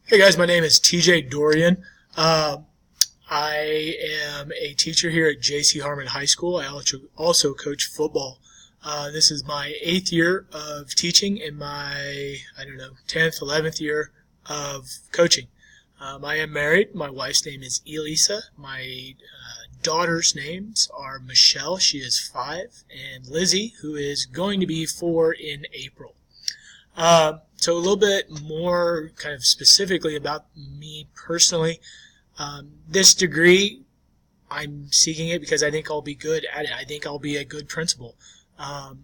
Hey guys, my name is TJ Dorian. I am a teacher here at J.C. Harmon High School. I also coach football. This is my 8th year of teaching and my, 10th, 11th year of coaching. I am married. My wife's name is Elisa. My daughter's names are Michelle, she is 5, and Lizzie, who is going to be 4 in April. So a little bit more kind of specifically about me personally. This degree, I'm seeking it because I think I'll be good at it. I think I'll be a good principal. I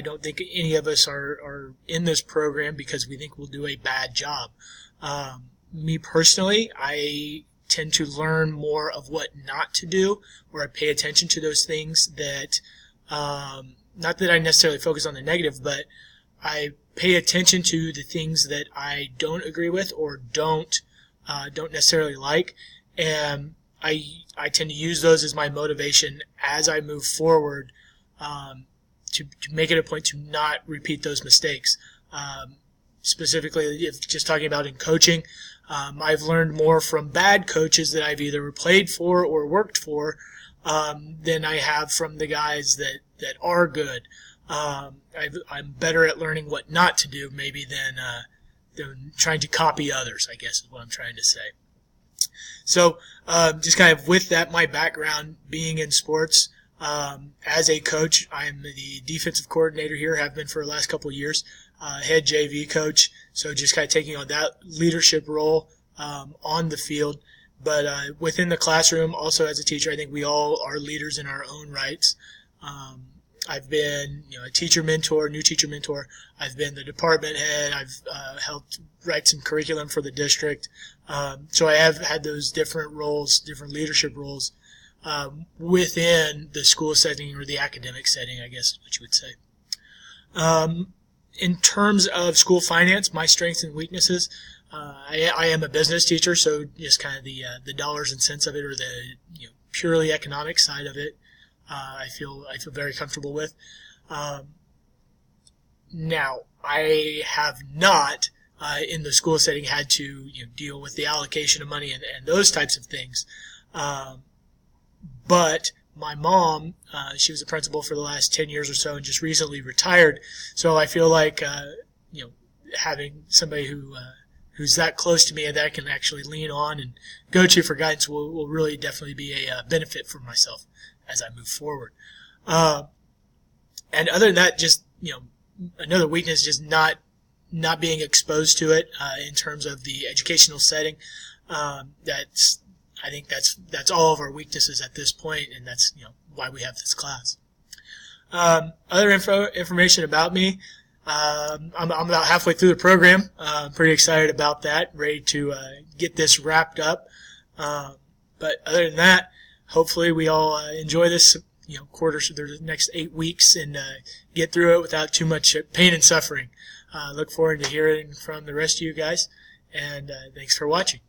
don't think any of us are in this program because we think we'll do a bad job. Me personally, I tend to learn more of what not to do, or I pay attention to those things that, not that I necessarily focus on the negative, but I pay attention to the things that I don't agree with or don't necessarily like, and I tend to use those as my motivation as I move forward, to make it a point to not repeat those mistakes. Specifically, if just talking about in coaching, I've learned more from bad coaches that I've either played for or worked for than I have from the guys that are good. I'm better at learning what not to do maybe than trying to copy others, I guess is what I'm trying to say. So just kind of with that, my background being in sports, as a coach, I'm the defensive coordinator here, have been for the last couple of years, head JV coach, so just kind of taking on that leadership role on the field. But within the classroom, also as a teacher, I think we all are leaders in our own rights. I've been, a teacher mentor, new teacher mentor. I've been the department head. I've helped write some curriculum for the district. So I have had those different roles, different leadership roles within the school setting or the academic setting, I guess is what you would say. In terms of school finance, my strengths and weaknesses, I am a business teacher, so just kind of the dollars and cents of it, or the purely economic side of it. I feel very comfortable with. Now, I have not in the school setting had to deal with the allocation of money and those types of things. But my mom, she was a principal for the last 10 years or so and just recently retired. So I feel like having somebody who's that close to me and that I can actually lean on and go to for guidance will really definitely be a benefit for myself as I move forward. And other than that, just, another weakness, just not being exposed to it, in terms of the educational setting. I think that's all of our weaknesses at this point, and that's, why we have this class. Other information about me, I'm about halfway through the program. I'm pretty excited about that, ready to, get this wrapped up. But other than that, hopefully we all enjoy this, quarter, the next 8 weeks, and get through it without too much pain and suffering. Look forward to hearing from the rest of you guys, and thanks for watching.